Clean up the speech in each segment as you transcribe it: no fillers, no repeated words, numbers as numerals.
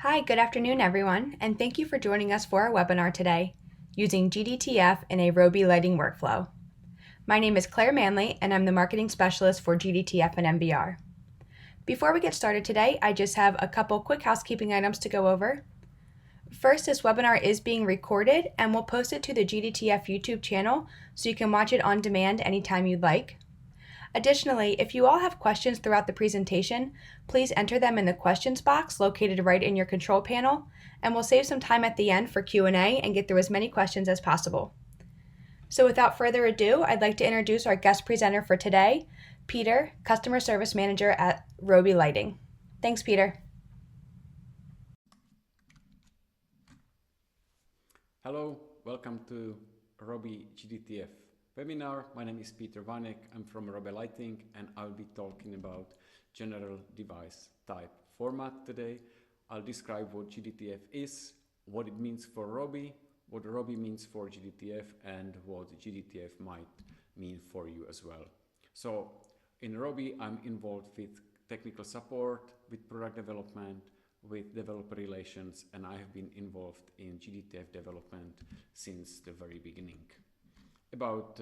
Hi, good afternoon, everyone, and thank you for joining us for our webinar today, using GDTF in a ROBE lighting workflow. My name is Claire Manley, and I'm the Marketing Specialist for GDTF and MBR. Before we get started today, I just have a couple quick housekeeping items to go over. First, this webinar is being recorded, and we'll post it to the GDTF YouTube channel so you can watch it on demand anytime you'd like. Additionally, if you all have questions throughout the presentation, please enter them in the questions box located right in your control panel, and we'll save some time at the end for Q&A and get through as many questions as possible. So without further ado, I'd like to introduce our guest presenter for today, Peter, Customer Service Manager at ROBE Lighting. Thanks, Peter. Hello, welcome to ROBE GDTF webinar. My name is Peter Vanek. I'm from ROBE Lighting, and I'll be talking about general device type format today. I'll describe what GDTF is, what it means for ROBE, what ROBE means for GDTF, and what GDTF might mean for you as well. So in ROBE, I'm involved with technical support, with product development, with developer relations, and I have been involved in GDTF development since the very beginning. About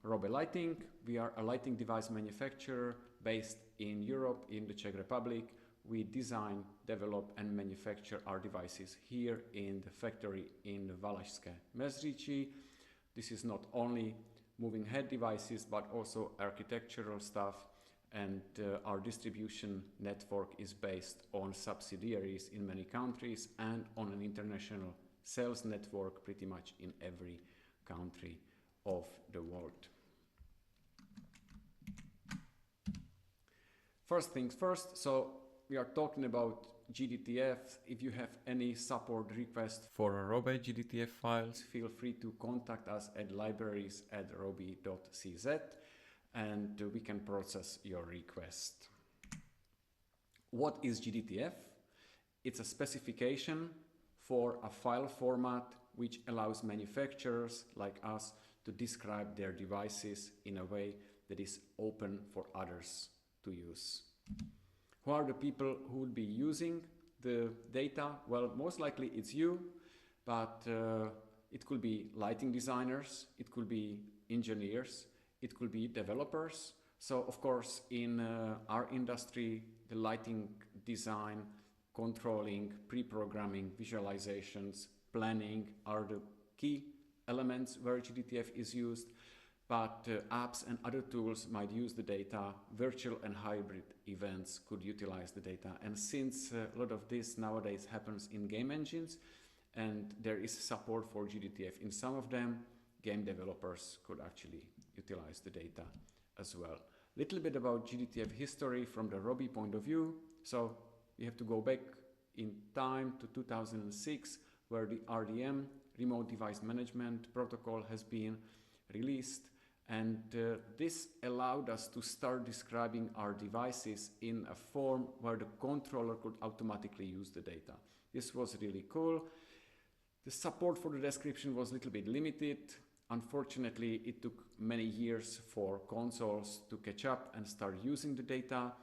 ROBE Lighting, we are a lighting device manufacturer based in Europe, in the Czech Republic. We design, develop and manufacture our devices here in the factory in Valašské Meziříčí. This is not only moving head devices but also architectural stuff, and our distribution network is based on subsidiaries in many countries and on an international sales network pretty much in every country of the world. First things first, so we are talking about GDTF. If you have any support request for ROBE GDTF files, feel free to contact us at libraries@robe.cz and we can process your request. What is GDTF? It's a specification for a file format which allows manufacturers like us to describe their devices in a way that is open for others to use. Who are the people who would be using the data? Well, most likely it's you, but it could be lighting designers, it could be engineers, it could be developers. So of course in our industry, the lighting design, controlling, pre-programming, visualizations, planning are the key elements where GDTF is used, but apps and other tools might use the data. Virtual and hybrid events could utilize the data. And since a lot of this nowadays happens in game engines and there is support for GDTF in some of them, game developers could actually utilize the data as well. Little bit about GDTF history from the ROBE point of view. So we have to go back in time to 2006, where the RDM, Remote Device Management Protocol, has been released. And this allowed us to start describing our devices in a form where the controller could automatically use the data. This was really cool. The support for the description was a little bit limited. Unfortunately, it took many years for consoles to catch up and start using the data.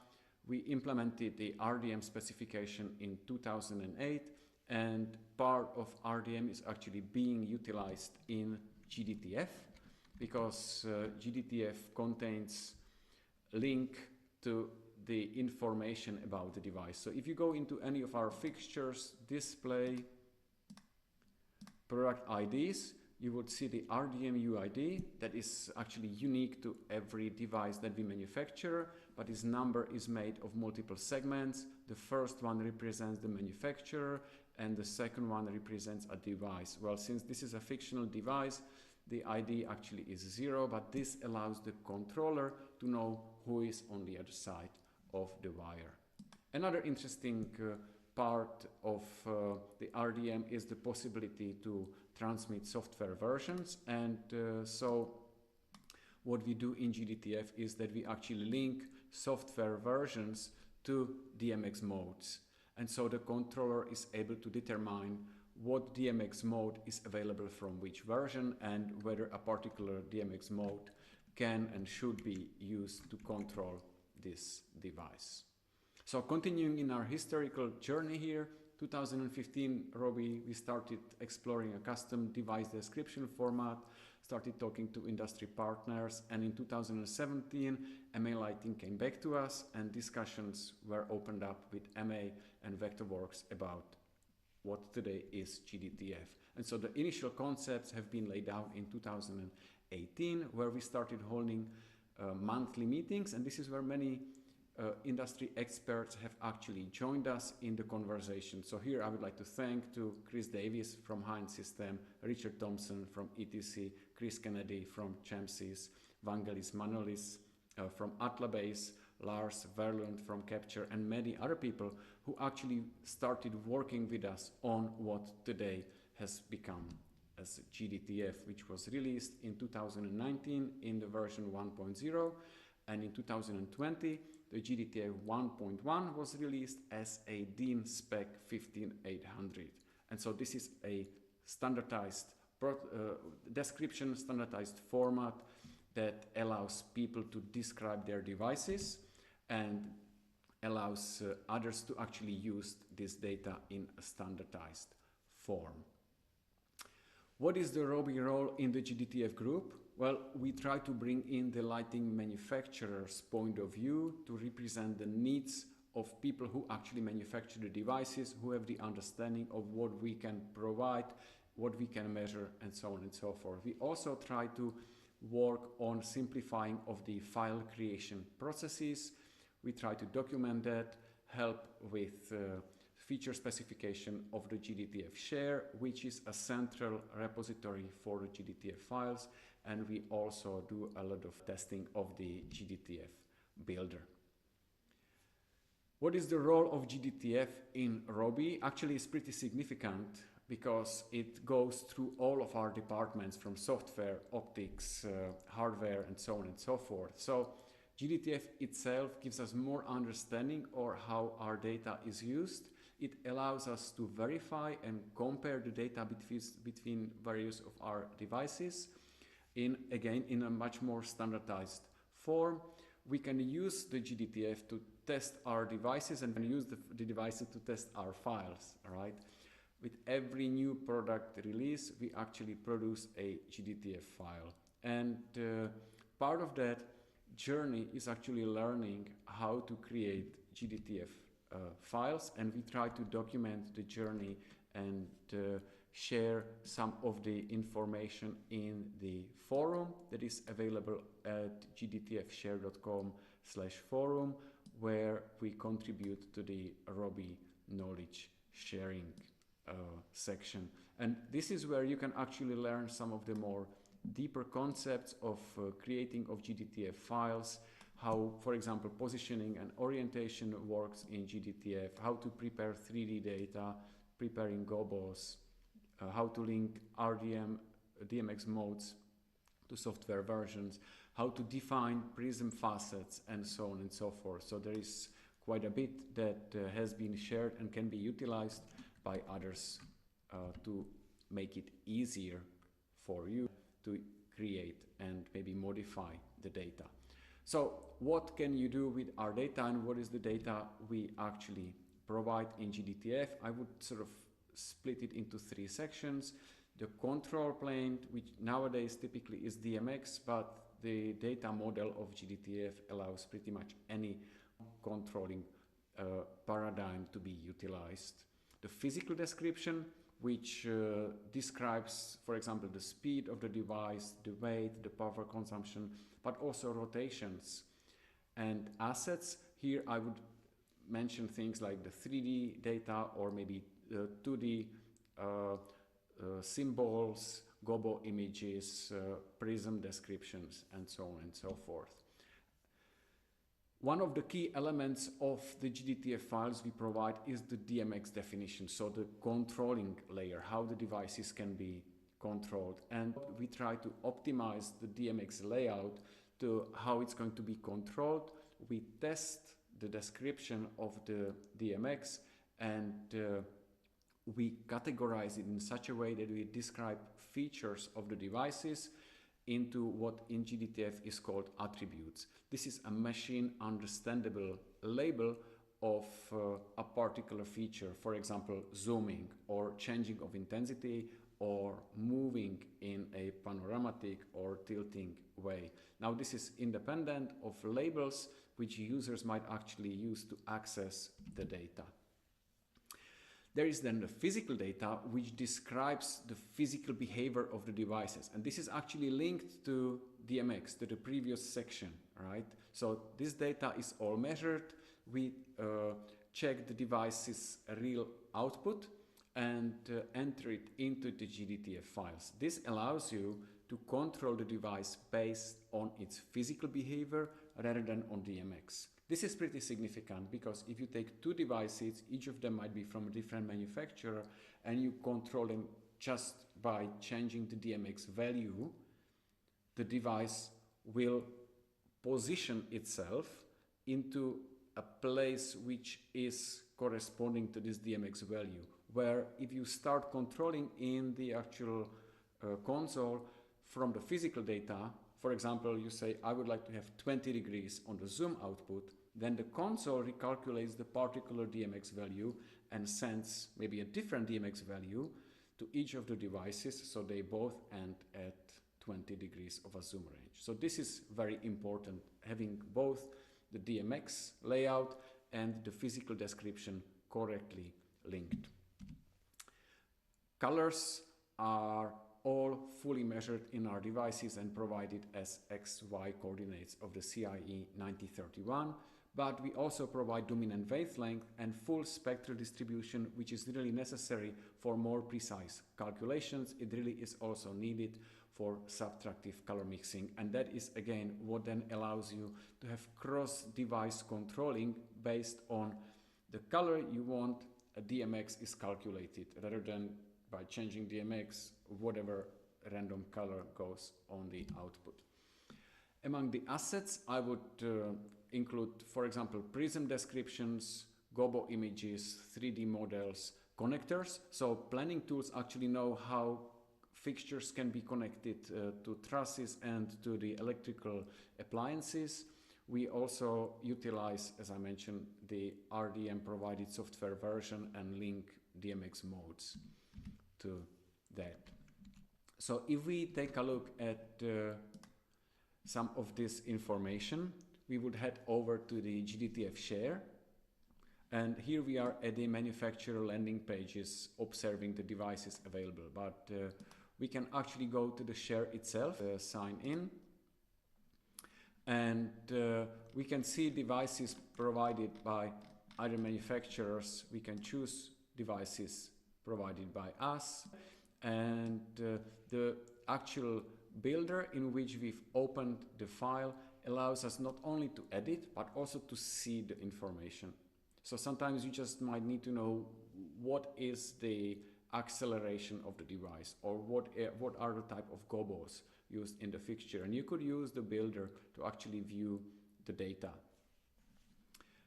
We implemented the RDM specification in 2008, and part of RDM is actually being utilized in GDTF because GDTF contains link to the information about the device. So if you go into any of our fixtures, display, product IDs, you would see the RDM UID that is actually unique to every device that we manufacture, but this number is made of multiple segments. The first one represents the manufacturer and the second one represents a device. Well, since this is a fictional device, the ID actually is 0, but this allows the controller to know who is on the other side of the wire. Another interesting part of the RDM is the possibility to transmit software versions, and so what we do in GDTF is that we actually link software versions to DMX modes, and so the controller is able to determine what DMX mode is available from which version and whether a particular DMX mode can and should be used to control this device. So continuing in our historical journey here, 2015 ROBE, we started exploring a custom device description format, started talking to industry partners, and in 2017 MA Lighting came back to us and discussions were opened up with MA and Vectorworks about what today is GDTF. And so the initial concepts have been laid out in 2018, where we started holding monthly meetings, and this is where many industry experts have actually joined us in the conversation. So here I would like to thank to Chris Davis from Heinz System, Richard Thompson from ETC, Chris Kennedy from Champsys, Vangelis Manolis from Atlabase, Lars Verlund from Capture, and many other people who actually started working with us on what today has become as GDTF, which was released in 2019 in the version 1.0, and in 2020 the GDTF 1.1 was released as a DIN spec 15800. And so this is a standardized description, standardized format that allows people to describe their devices and allows others to actually use this data in a standardized form. What is the ROBE role in the GDTF group? Well, we try to bring in the lighting manufacturer's point of view to represent the needs of people who actually manufacture the devices, who have the understanding of what we can provide, what we can measure, and so on and so forth. We also try to work on simplifying of the file creation processes. We try to document that, help with feature specification of the GDTF Share, which is a central repository for the GDTF files, and we also do a lot of testing of the GDTF builder. What is the role of GDTF in ROBE? Actually, it's pretty significant because it goes through all of our departments, from software, optics, hardware, and so on and so forth. So GDTF itself gives us more understanding of how our data is used. It allows us to verify and compare the data between various of our devices in a much more standardized form. We can use the GDTF to test our devices and use the devices to test our files, right? With every new product release, we actually produce a GDTF file. And part of that journey is actually learning how to create GDTF files, and we try to document the journey and share some of the information in the forum that is available at gdtfshare.com/forum, where we contribute to the ROBE knowledge sharing section. And this is where you can actually learn some of the more deeper concepts of creating of GDTF files, how, for example, positioning and orientation works in GDTF, how to prepare 3D data, preparing gobos, how to link RDM, DMX modes to software versions, how to define prism facets, and so on and so forth. So there is quite a bit that has been shared and can be utilized by others to make it easier for you to create and maybe modify the data. So what can you do with our data, and what is the data we actually provide in GDTF? I would sort of split it into three sections. The control plane, which nowadays typically is DMX, but the data model of GDTF allows pretty much any controlling paradigm to be utilized. The physical description, which describes, for example, the speed of the device, the weight, the power consumption, but also rotations and assets. Here I would mention things like the 3D data, or maybe 2D symbols, gobo images, prism descriptions, and so on and so forth. One of the key elements of the GDTF files we provide is the DMX definition, so the controlling layer, how the devices can be controlled. And we try to optimize the DMX layout to how it's going to be controlled. We test the description of the DMX, and we categorize it in such a way that we describe features of the devices into what in GDTF is called attributes. This is a machine understandable label of a particular feature, for example, zooming or changing of intensity or moving in a panoramic or tilting way. Now this is independent of labels which users might actually use to access the data. There is then the physical data which describes the physical behavior of the devices, and this is actually linked to DMX, to the previous section, right? So this data is all measured. We check the device's real output and enter it into the GDTF files. This allows you to control the device based on its physical behavior rather than on DMX. This is pretty significant because if you take two devices, each of them might be from a different manufacturer, and you control them just by changing the DMX value, the device will position itself into a place which is corresponding to this DMX value, where if you start controlling in the actual console from the physical data, for example, you say, I would like to have 20 degrees on the zoom output, then the console recalculates the particular DMX value and sends maybe a different DMX value to each of the devices, so they both end at 20 degrees of a zoom range. So this is very important, having both the DMX layout and the physical description correctly linked. Colors are all fully measured in our devices and provided as XY coordinates of the CIE 9031, but we also provide dominant wavelength and full spectral distribution, which is really necessary for more precise calculations. It really is also needed for subtractive color mixing, and that is again what then allows you to have cross-device controlling based on the color you want a DMX is calculated, rather than by changing DMX, whatever random color goes on the output. Among the assets, I would include, for example, prism descriptions, gobo images, 3D models, connectors. So planning tools actually know how fixtures can be connected to trusses and to the electrical appliances. We also utilize, as I mentioned, the RDM provided software version and link DMX modes to that. So if we take a look at some of this information, we would head over to the GDTF Share, and here we are at the manufacturer landing pages observing the devices available, but we can actually go to the Share itself, sign in, and we can see devices provided by other manufacturers. We can choose devices provided by us, and the actual builder in which we've opened the file allows us not only to edit but also to see the information. So sometimes you just might need to know what is the acceleration of the device, or what are the type of gobos used in the fixture, and you could use the builder to actually view the data.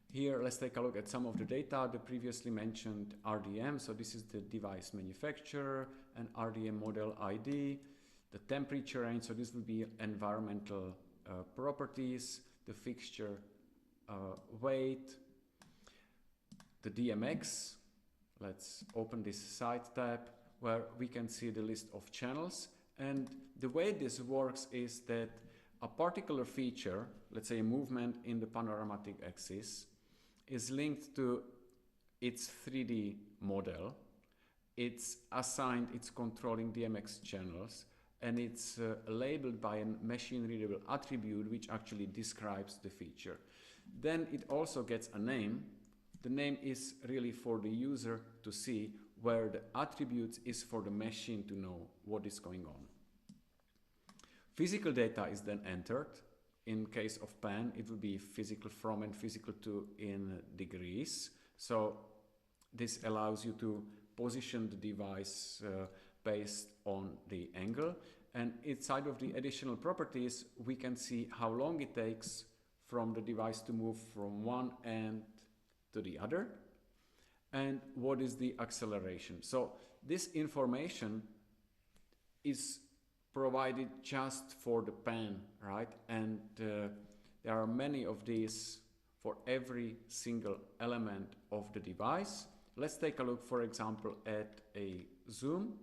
Here, let's take a look at some of the data. The previously mentioned RDM, so this is the device manufacturer, and RDM model ID, the temperature range, so this will be environmental properties, the fixture weight, the DMX. Let's open this side tab where we can see the list of channels, and the way this works is that a particular feature, let's say a movement in the panoramic axis, is linked to its 3D model. It's assigned its controlling DMX channels, and it's labeled by a machine readable attribute which actually describes the feature. Then it also gets a name. The name is really for the user to see, where the attributes is for the machine to know what is going on. Physical data is then entered. In case of pan, it will be physical from and physical to in degrees. So this allows you to position the device based on the angle. And inside of the additional properties, we can see how long it takes from the device to move from one end to the other, and what is the acceleration. So this information is provided just for the pan, right? And there are many of these for every single element of the device. Let's take a look, for example, at a zoom.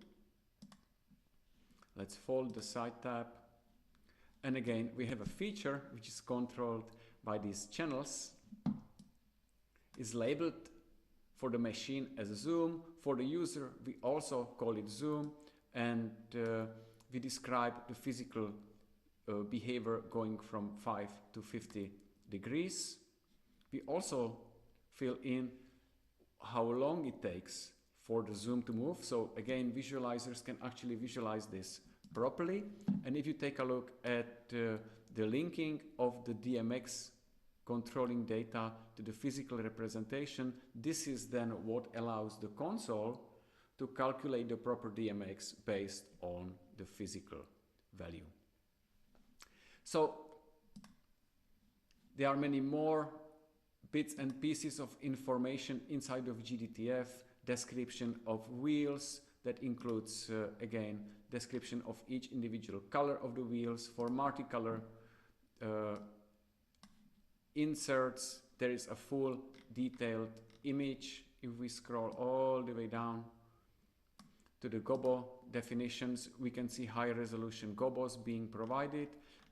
Let's fold the side tab. And again, we have a feature which is controlled by these channels. Is labeled for the machine as a zoom. For the user, we also call it zoom, and we describe the physical behavior going from 5 to 50 degrees. We also fill in how long it takes for the zoom to move. So again, visualizers can actually visualize this properly. And if you take a look at the linking of the DMX controlling data to the physical representation, this is then what allows the console to calculate the proper DMX based on the physical value. So there are many more bits and pieces of information inside of GDTF, description of wheels that includes again description of each individual color of the wheels. For multicolor inserts, there is a full detailed image. If we scroll all the way down to the gobo definitions, we can see high resolution gobos being provided,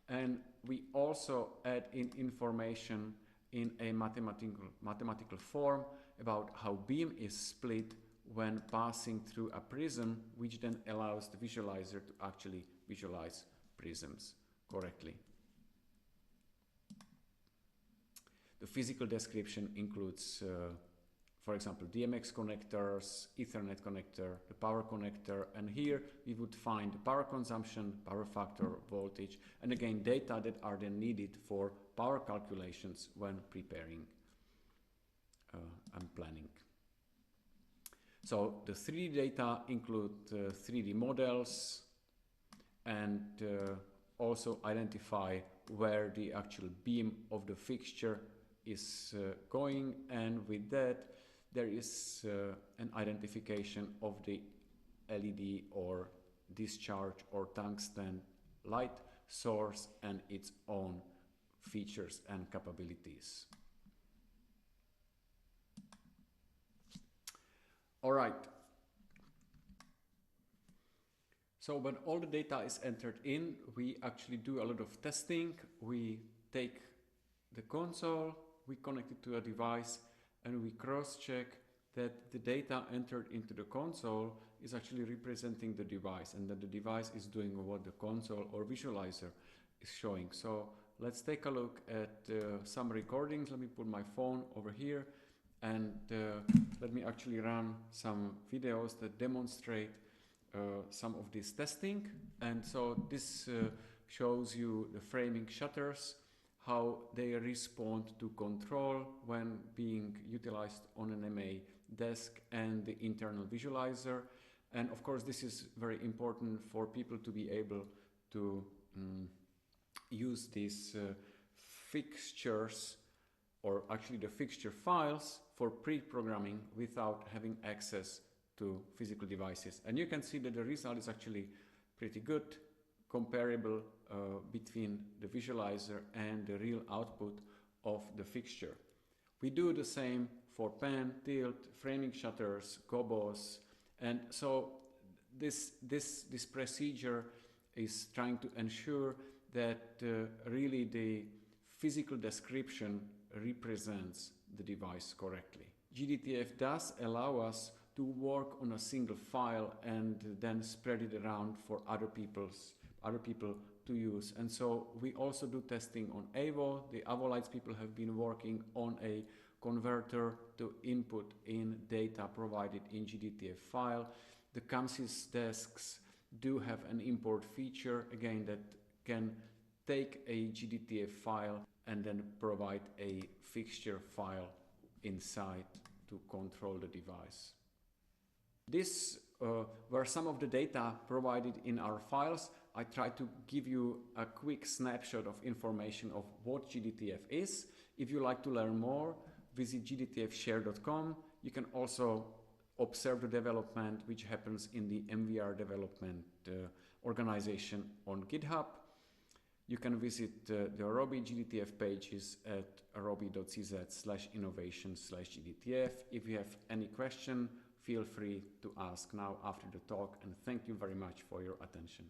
and we also add in information in a mathematical form about how beam is split when passing through a prism, which then allows the visualizer to actually visualize prisms correctly. The physical description includes, for example, DMX connectors, Ethernet connector, the power connector, and here we would find power consumption, power factor, voltage, and again data that are then needed for power calculations when preparing and planning. So the 3D data include 3D models and also identify where the actual beam of the fixture is going, and with that there is an identification of the LED or discharge or tungsten light source and its own features and capabilities. All right. So when all the data is entered in, we actually do a lot of testing. We take the console, we connect it to a device, and we cross-check that the data entered into the console is actually representing the device, and that the device is doing what the console or visualizer is showing. So let's take a look at some recordings. Let me put my phone over here, and let me actually run some videos that demonstrate some of this testing. And so this shows you the framing shutters, how they respond to control when being utilized on an MA desk, and the internal visualizer. And of course this is very important for people to be able to use these fixtures, or actually the fixture files, for pre-programming without having access to physical devices. And you can see that the result is actually pretty good, comparable between the visualizer and the real output of the fixture. We do the same for pan, tilt, framing shutters, gobos, and so this procedure is trying to ensure that really the physical description represents the device correctly. GDTF does allow us to work on a single file and then spread it around for other people to use. And so we also do testing on AVO. The AVOLites people have been working on a converter to input in data provided in GDTF file. The CAMSYS desks do have an import feature, again, that can take a GDTF file and then provide a fixture file inside to control the device. These were some of the data provided in our files. I try to give you a quick snapshot of information of what GDTF is. If you like to learn more, visit gdtfshare.com. You can also observe the development which happens in the MVR development organization on GitHub. You can visit the ROBE GDTF pages at robe.cz/innovation/GDTF. If you have any question, feel free to ask now after the talk, and thank you very much for your attention.